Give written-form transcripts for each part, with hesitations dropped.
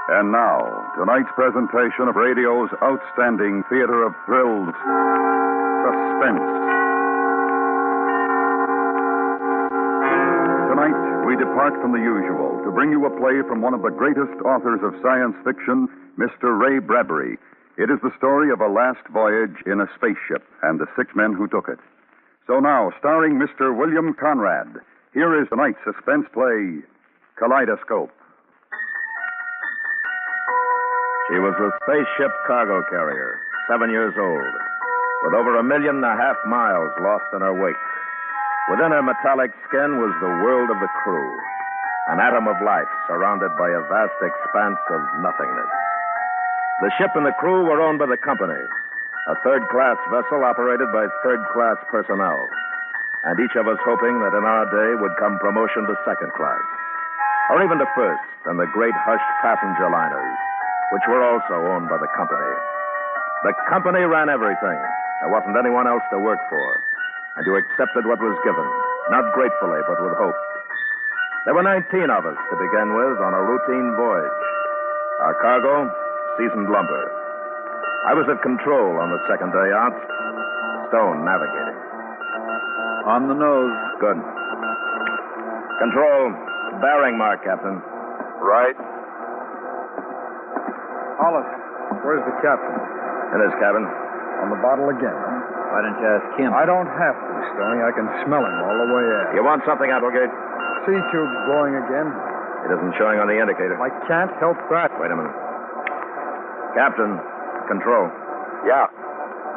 And now, tonight's presentation of radio's outstanding theater of thrills, Suspense. Tonight, we depart from the usual to bring you a play from one of the greatest authors of science fiction, Mr. Ray Bradbury. It is the story of a last voyage in a spaceship and the 6 men who took it. So now, starring Mr. William Conrad, here is tonight's suspense play, Kaleidoscope. She was a spaceship cargo carrier, 7 years old, with over 1.5 million miles lost in her wake. Within her metallic skin was the world of the crew, an atom of life surrounded by a vast expanse of nothingness. The ship and the crew were owned by the company, a third-class vessel operated by third-class personnel, and each of us hoping that in our day would come promotion to second class, or even to first in the great hushed passenger liners, which were also owned by the company. The company ran everything. There wasn't anyone else to work for, and you accepted what was given, not gratefully, but with hope. There were 19 of us to begin with on a routine voyage. Our cargo, seasoned lumber. I was at control on the second day out, Stone navigating. On the nose. Good. Control, bearing mark, Captain. Right. Hollis, where's the captain? In his cabin. On the bottle again. Why didn't you ask him? I don't have to, Stoney. I can smell him all the way out. You want something, Applegate? Sea tube's blowing again. It isn't showing on the indicator. I can't help that. Wait a minute. Captain, control. Yeah.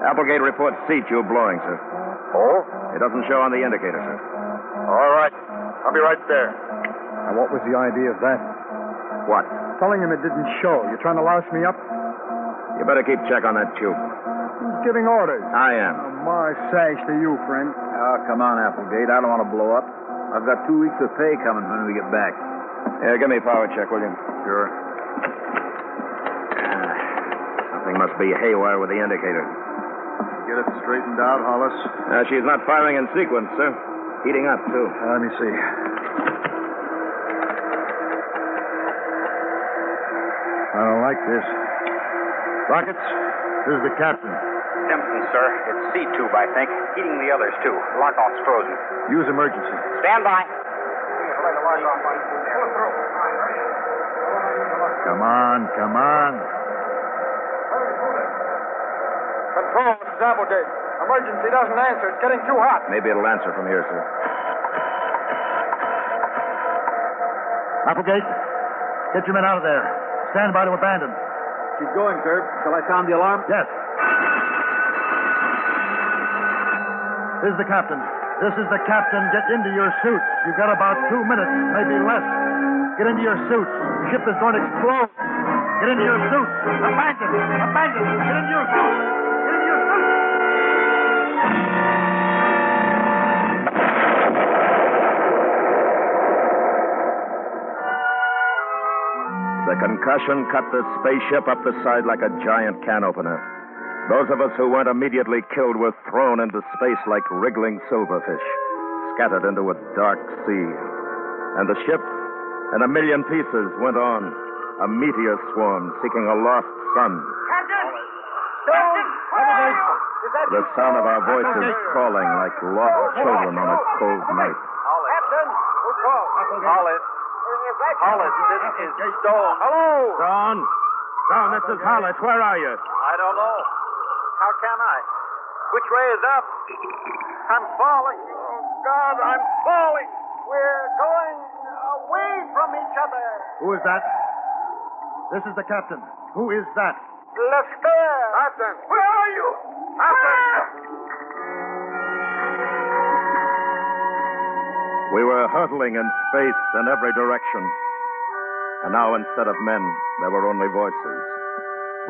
Applegate reports sea tube blowing, sir. Oh? It doesn't show on the indicator, sir. All right. I'll be right there. Now, what was the idea of that? What? Telling him it didn't show. You trying to louse me up? You better keep check on that tube. Who's giving orders? I am. Oh, my sash to you, friend. Oh, come on, Applegate. I don't want to blow up. I've got 2 weeks of pay coming when we get back. Here, give me a power check, will you? Sure. Something must be haywire with the indicator. Get it straightened out, Hollis. She's not firing in sequence, sir. Heating up, too. Let me see. I don't like this. Rockets, this is the captain. Simpson, sir. It's C-tube, I think. Heating the others, too. Lockout's frozen. Use emergency. Stand by. Come on, come on. Control, this is Applegate. Emergency doesn't answer. It's getting too hot. Maybe it'll answer from here, sir. Applegate, get your men out of there. Stand by to abandon. Keep going, sir. Shall I sound the alarm? Yes. This is the captain. This is the captain. Get into your suits. You've got about 2 minutes, maybe less. Get into your suits. The ship is going to explode. Get into your suits. Abandon. Abandon. Get into your suits. Get into your suits. The concussion cut the spaceship up the side like a giant can opener. Those of us who weren't immediately killed were thrown into space like wriggling silverfish, scattered into a dark sea. And the ship, in 1 million pieces, went on, a meteor swarm seeking a lost sun. Captain! Stone! Where are you? Is that The sound of our voices calling like lost children on a cold night. Captain! Who's called? Hollis. Hollis, this is Stone. Hello! Stone! Stone, this is Hollis. Where are you? I don't know. How can I? Which way is up? I'm falling. Oh, God, I'm falling. We're going away from each other. Who is that? This is the captain. Who is that? Lester! Captain! Where are you? Captain! We were hurtling in space in every direction. And now, instead of men, there were only voices.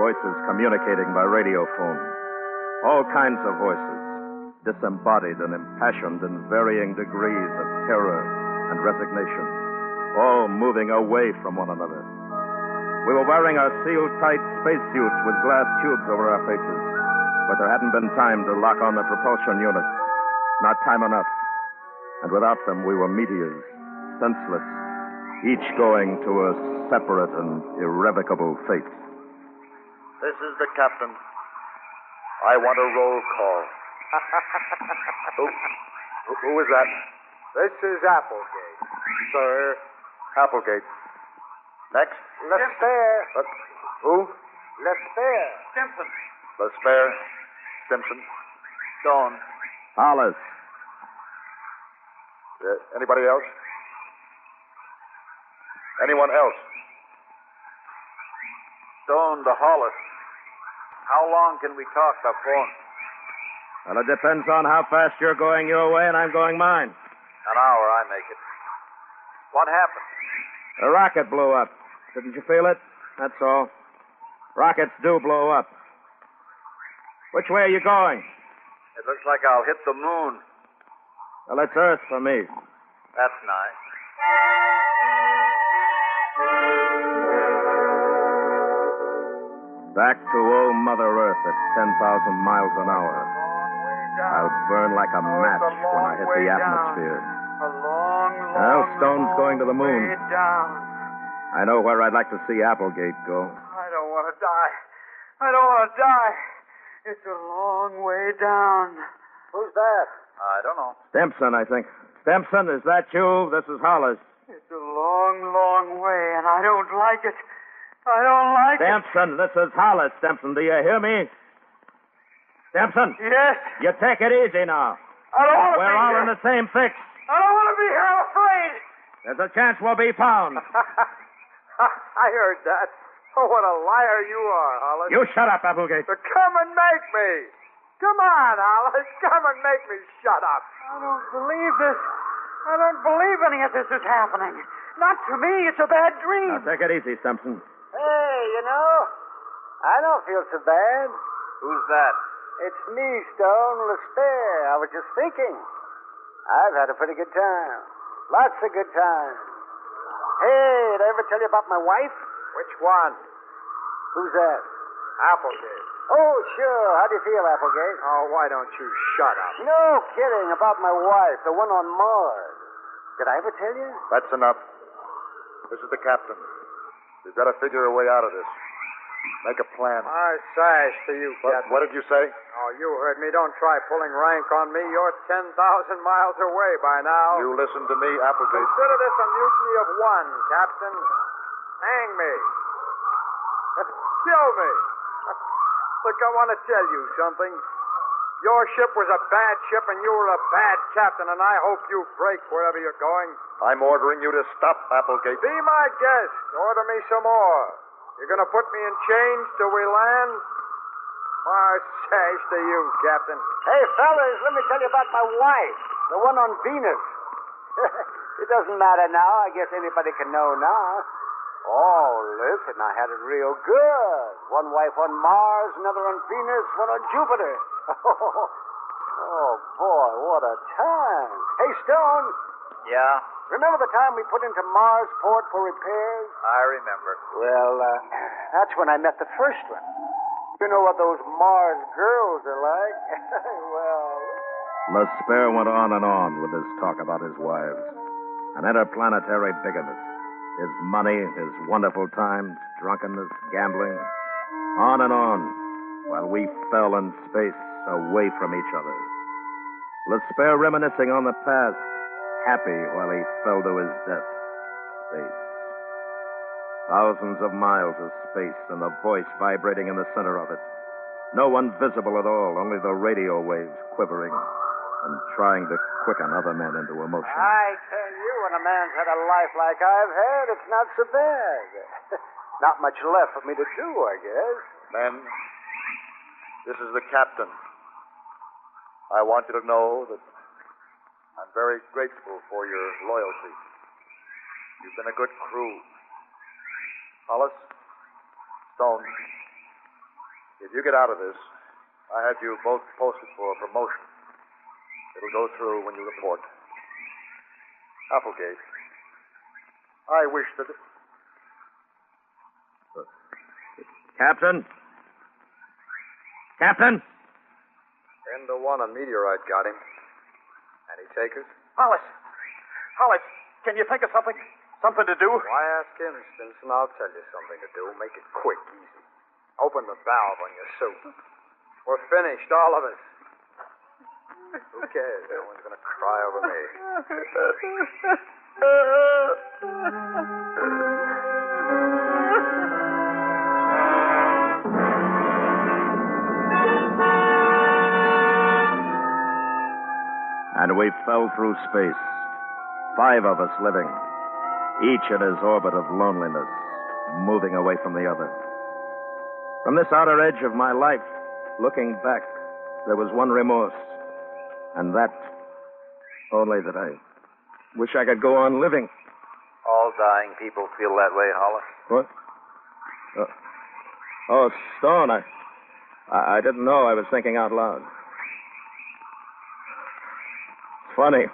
Voices communicating by radiophone. All kinds of voices, disembodied and impassioned in varying degrees of terror and resignation, all moving away from one another. We were wearing our seal-tight spacesuits with glass tubes over our faces, but there hadn't been time to lock on the propulsion units. Not time enough. And without them, we were meteors, senseless, each going to a separate and irrevocable fate. This is the captain. I want a roll call. Who is that? This is Applegate. Sir. Applegate. Next. Lespere. Who? Lespere. Simpson. Lespere. Simpson. Stone. Hollis. Anybody else? Anyone else? Stone to Hollis. How long can we talk by phone? Well, it depends on how fast you're going your way and I'm going mine. An hour, I make it. What happened? The rocket blew up. Didn't you feel it? That's all. Rockets do blow up. Which way are you going? It looks like I'll hit the moon. Well, it's Earth for me. That's nice. Back to old Mother Earth at 10,000 miles an hour. I'll burn like a match when I hit the atmosphere. A long, Well, Stone's going to the moon. way down. I know where I'd like to see Applegate go. I don't want to die. I don't want to die. It's a long way down. Who's that? I don't know. Stimson, I think. Stimson, is that you? This is Hollis. It's a long, long way, and I don't like it. I don't like it. Stimson, this is Hollis. Stimson, do you hear me? Stimson, Yes. you take it easy now. I don't want to We're be all here. in the same fix. I don't want to be here. I'm afraid. There's a chance we'll be found. I heard that. Oh, what a liar you are, Hollis. You shut up, Applegate. So come and make me. Come on, Hollis. Come and make me shut up. I don't believe this. I don't believe any of this is happening. Not to me. It's a bad dream. Now, take it easy, Stimson. Hey, I don't feel so bad. Who's that? It's me, Stone Lespere. I was just thinking. I've had a pretty good time. Lots of good times. Hey, did I ever tell you about my wife? Which one? Who's that? Applegate. Oh, sure. How do you feel, Applegate? Oh, why don't you shut up? No kidding. About my wife, the one on Mars. Did I ever tell you? That's enough. This is the captain. We've got to figure a way out of this. Make a plan. I sash to you, Captain. What did you say? Oh, you heard me. Don't try pulling rank on me. You're 10,000 miles away by now. You listen to me, Applegate. Consider this a mutiny of one, Captain. Hang me. Kill me. Look, I want to tell you something. Your ship was a bad ship, and you were a bad captain, and I hope you break wherever you're going. I'm ordering you to stop, Applegate. Be my guest. Order me some more. You're going to put me in chains till we land? Sash to you, Captain. Hey, fellas, let me tell you about my wife, the one on Venus. It doesn't matter now. I guess anybody can know now. Oh, listen, I had it real good. One wife on Mars, another on Venus, one on Jupiter. Oh, boy, what a time. Hey, Stone. Yeah, Remember the time we put into Marsport for repairs? I remember. Well, that's when I met the first one. You know what those Mars girls are like? Well... Lespere went on and on with his talk about his wives. An interplanetary bigamist. His money, his wonderful times, drunkenness, gambling. On and on, while we fell in space away from each other. Lespere reminiscing on the past, happy while he fell to his death. Space. Thousands of miles of space and the voice vibrating in the center of it. No one visible at all, only the radio waves quivering and trying to quicken other men into emotion. I tell you, when a man's had a life like I've had, it's not so bad. Not much left for me to do, I guess. Men, this is the captain. I want you to know that I'm very grateful for your loyalty. You've been a good crew. Hollis, Stone, if you get out of this, I have you both posted for a promotion. It'll go through when you report. Applegate, I wish that... Captain? Captain? 10-1 on meteorite got him. Any takers? Hollis, can you think of something? Something to do? Why ask him, Stinson? I'll tell you something to do. Make it quick, easy. Open the valve on your suit. We're finished, all of us. Who cares? No one's going to cry over me. And we fell through space. 5 of us living, each in his orbit of loneliness, moving away from the other. From this outer edge of my life, looking back, there was one remorse, and that only that I wish I could go on living. All dying people feel that way, Hollis. What? Oh, Stone, I didn't know I was thinking out loud. It's funny,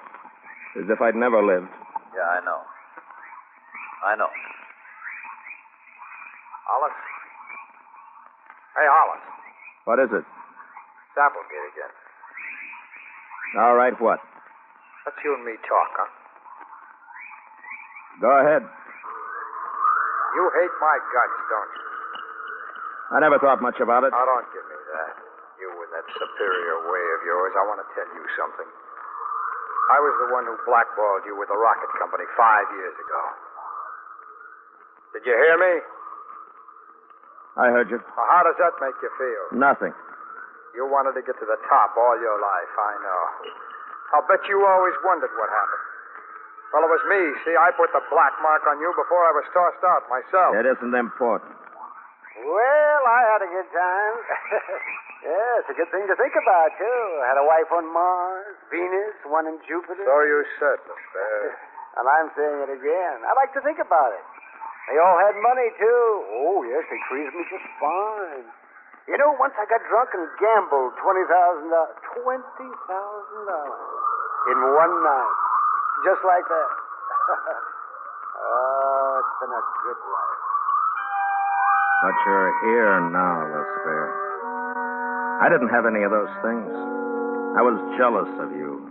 as if I'd never lived. Yeah, I know. Hollis? Hey, Hollis. What is it? Applegate again. All right, what? Let's you and me talk, huh? Go ahead. You hate my guts, don't you? I never thought much about it. Now, don't give me that. You with that superior way of yours. I want to tell you something. I was the one who blackballed you with the rocket company 5 years ago. Did you hear me? I heard you. Well, how does that make you feel? Nothing. You wanted to get to the top all your life, I know. I'll bet you always wondered what happened. Well, it was me. See, I put the black mark on you before I was tossed out myself. It isn't important. Well, I had a good time. Yeah, it's a good thing to think about, too. I had a wife on Mars, Venus, one in Jupiter. So you said, Miss Bear. And I'm saying it again. I like to think about it. They all had money, too. Oh, yes, they treated me just fine. You know, once I got drunk and gambled $20,000. $20,000 in one night. Just like that. Oh, it's been a good life. But you're here now, Lesper. I didn't have any of those things. I was jealous of you.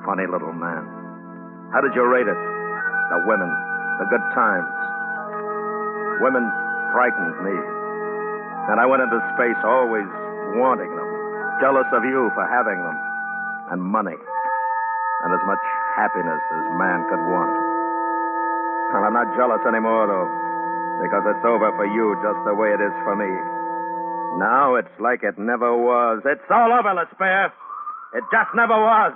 Funny little man. How did you rate it? The women, the good times. Women frightened me. And I went into space always wanting them. Jealous of you for having them. And money. And as much happiness as man could want. Well, I'm not jealous anymore, though. Because it's over for you just the way it is for me. Now it's like it never was. It's all over, Lesper. It just never was.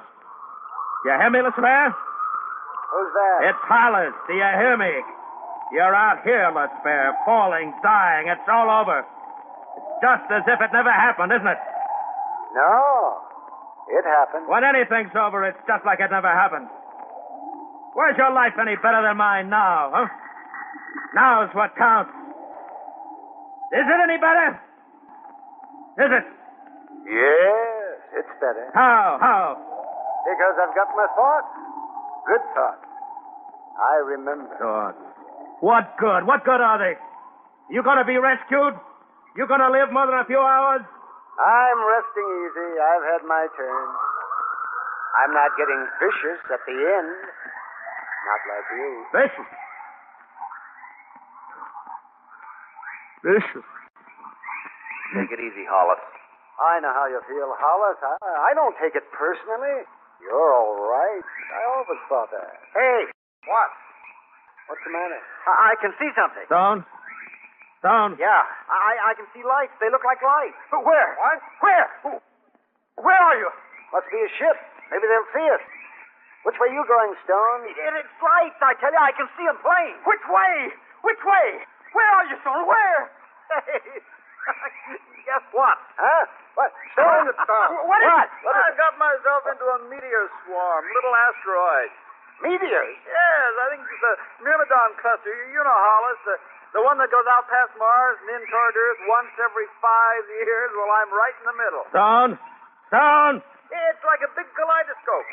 You hear me, Lesper? Who's that? It's Hollis. Do you hear me? You're out here, Lesper, falling, dying. It's all over. It's just as if it never happened, isn't it? No. It happened. When anything's over, it's just like it never happened. Where's your life any better than mine now, huh? Now's what counts. Is it any better? Is it? Yes, it's better. How? Because I've got my thoughts. Good thoughts. I remember. Thoughts. What good? What good are they? You gonna be rescued? You gonna live more than a few hours? I'm resting easy. I've had my turn. I'm not getting vicious at the end. Not like you. Vicious. Vicious. Take it easy, Hollis. I know how you feel, Hollis. I don't take it personally. You're all right. I always thought that. Hey, what? What's the matter? I can see something. Stone? Yeah, I can see lights. They look like lights. Where? What? Where? Where are you? Must be a ship. Maybe they'll see us. Which way you going, Stone? It's lights, I tell you. I can see them plain. Which way? Which way? Where are you, Stone? Where? Guess what? Huh? What? Stone? What is it? I got myself into a meteor swarm, little asteroid. Meteors? Yes, I think it's the Myrmidon cluster. You know, Hollis, the one that goes out past Mars and in toward Earth once every 5 years. Well, I'm right in the middle. Stone! It's like a big kaleidoscope.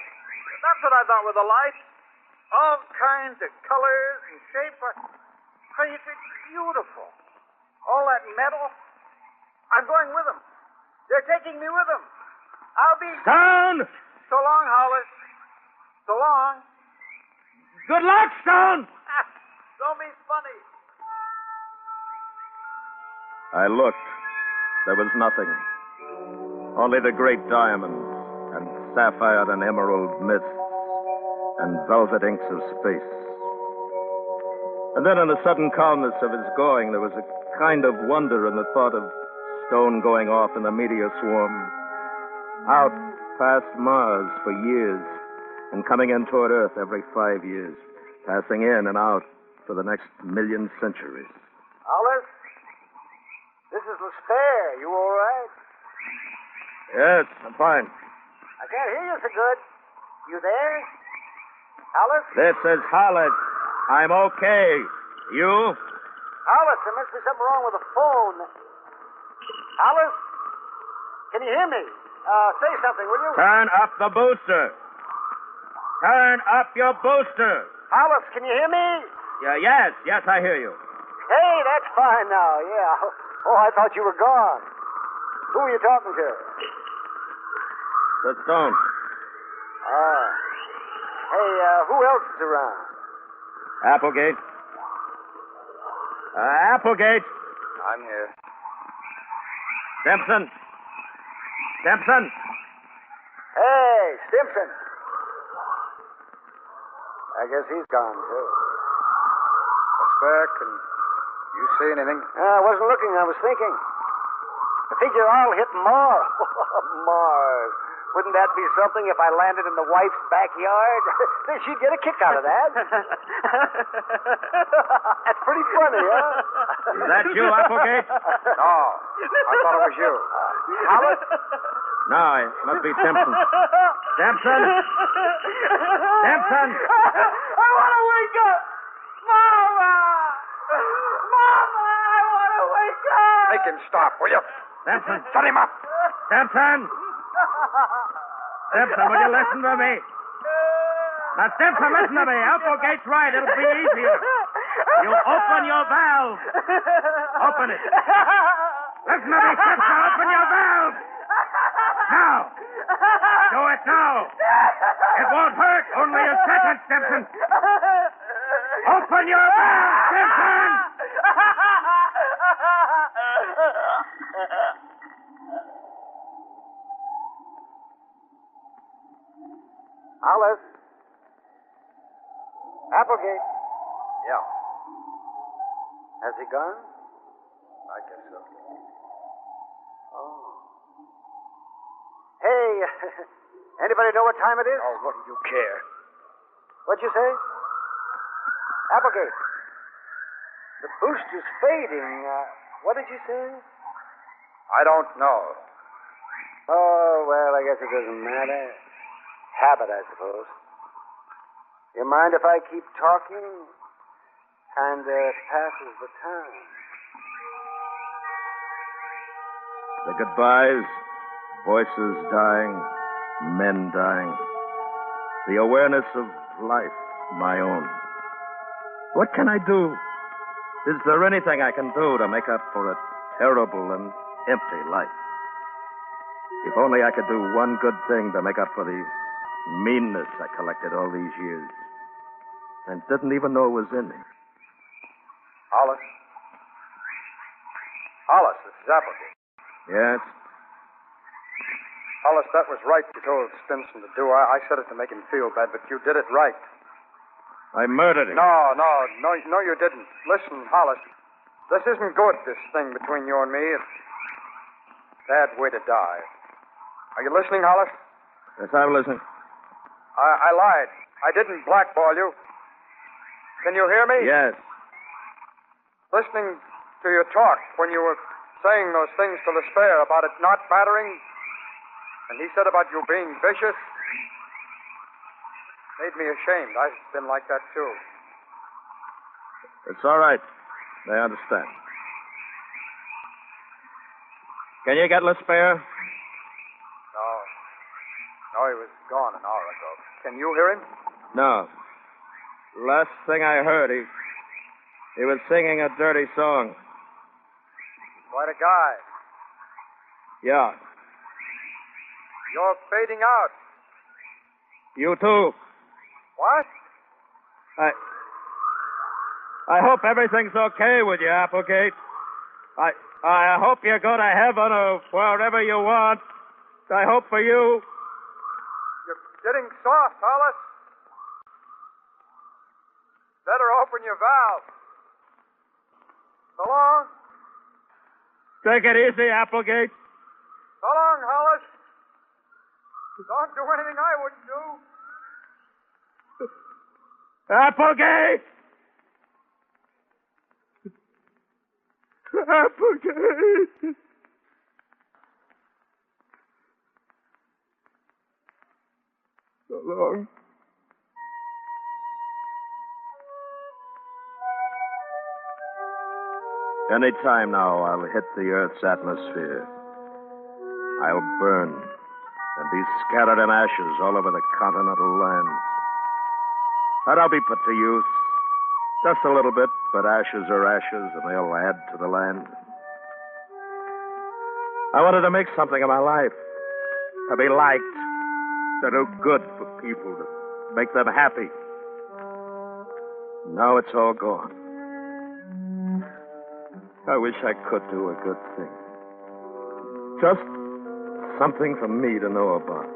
That's what I thought were the lights. All kinds of colors and shapes. It's beautiful. All that metal. I'm going with them. They're taking me with them. I'll be... Stone! So long, Hollis. So long. Good luck, Stone! Don't be funny. I looked. There was nothing. Only the great diamonds and sapphire and emerald mists and velvet inks of space. And then in the sudden calmness of his going, there was a kind of wonder in the thought of stone going off in the meteor swarm, out past Mars for years, and coming in toward Earth every 5 years, passing in and out for the next million centuries. Alice? This is Spare. You all right? Yes, I'm fine. I can't hear you so good. You there? Alice? This is Hollis. I'm okay. You? Alice, there must be something wrong with the phone. Alice? Can you hear me? Say something, will you? Turn up the booster. Turn up your booster. Alice, can you hear me? Yes, I hear you. Hey, that's fine now, yeah. Oh, I thought you were gone. Who are you talking to? The stone. Oh. Hey, who else is around? Applegate. Applegate. I'm here. Stimson. Stimson. Hey, Stimson. I guess he's gone, too. Spare, can you see anything? I wasn't looking, I was thinking. I figure I'll hit Mars. Mars. Wouldn't that be something if I landed in the wife's backyard? She'd get a kick out of that. That's pretty funny, huh? Is that you, Applegate? No. I thought it was you. Alice? No, it must be Stimson. Stimson! Stimson! I want to wake up! Mama! Mama, I want to wake up! Make him stop, will you? Stimson! Shut him up. Stimson! Stimson, will you listen to me? Now, Stimson, listen to me. Applegate's right. It'll be easier. You open your valve. Open it. Listen to me, Stimson. Open your valve. Now. Do it now. It won't hurt. Only a second, Stimson. Open your valve, Stimson. Alice? Applegate? Yeah, Has he gone? I guess so. Oh. Hey, anybody know what time it is? Oh, what do you care? What'd you say? Applegate. The booster's fading. What did you say? I don't know. Oh, well, I guess it doesn't matter. Habit, I suppose. You mind if I keep talking? Kinda passes the time. The goodbyes, voices dying, men dying. The awareness of life, my own. What can I do? Is there anything I can do to make up for a terrible and empty life? If only I could do one good thing to make up for the meanness I collected all these years and didn't even know it was in me. Hollis? Hollis, this is Applegate. Yes? Hollis, that was right you told Stimson to do. I said it to make him feel bad, but you did it right. I murdered him. No, you didn't. Listen, Hollis, this isn't good, this thing between you and me. It's a bad way to die. Are you listening, Hollis? Yes, I'm listening. I lied. I didn't blackball you. Can you hear me? Yes. Listening to your talk when you were saying those things to Spare about it not mattering, and he said about you being vicious, made me ashamed. I've been like that, too. It's all right. They understand. Can you get Spare? No, he was gone an hour ago. Can you hear him? No. Last thing I heard, he was singing a dirty song. Quite a guy. Yeah. You're fading out. You too. What? I hope everything's okay with you, Applegate. I hope you go to heaven or wherever you want. I hope for you. You're getting soft, Hollis. Better open your valve. So long. Take it easy, Applegate. So long, Hollis. Don't do anything I wouldn't do. Applegate! Applegate! So long. Any time now, I'll hit the Earth's atmosphere. I'll burn and be scattered in ashes all over the continental lands. And I'll be put to use. Just a little bit, but ashes are ashes, and they'll add to the land. I wanted to make something of my life. To be liked. To do good for people. To make them happy. Now it's all gone. I wish I could do a good thing. Just something for me to know about.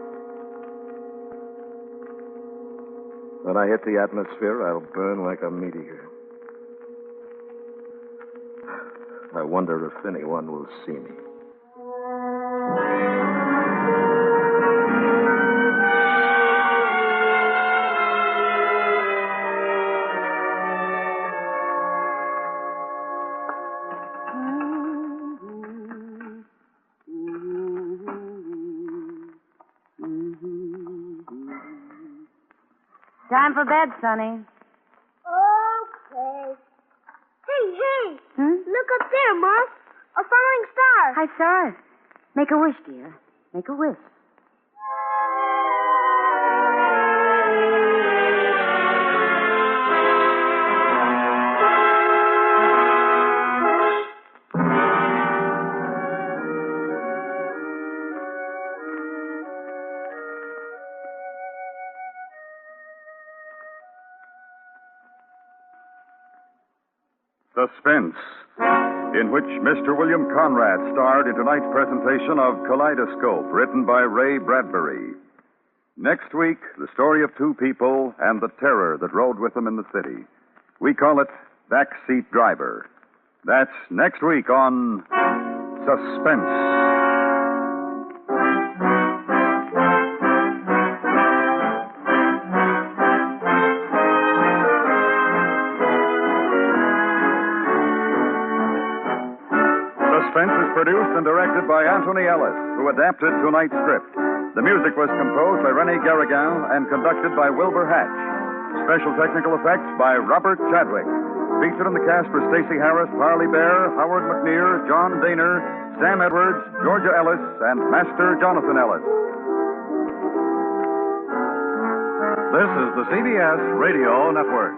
When I hit the atmosphere, I'll burn like a meteor. I wonder if anyone will see me. Time for bed, Sonny. Okay. Hey. Look up there, Mom. A falling star. I saw it. Make a wish, dear. Make a wish. Suspense, in which Mr. William Conrad starred in tonight's presentation of Kaleidoscope, written by Ray Bradbury. Next week, the story of two people and the terror that rode with them in the city. We call it Backseat Driver. That's next week on Suspense. Suspense is produced and directed by Anthony Ellis, who adapted tonight's script. The music was composed by René Garrigan and conducted by Wilbur Hatch. Special technical effects by Robert Chadwick. Featured in the cast were Stacey Harris, Parley Bear, Howard McNear, John Daner, Sam Edwards, Georgia Ellis, and Master Jonathan Ellis. This is the CBS Radio Network.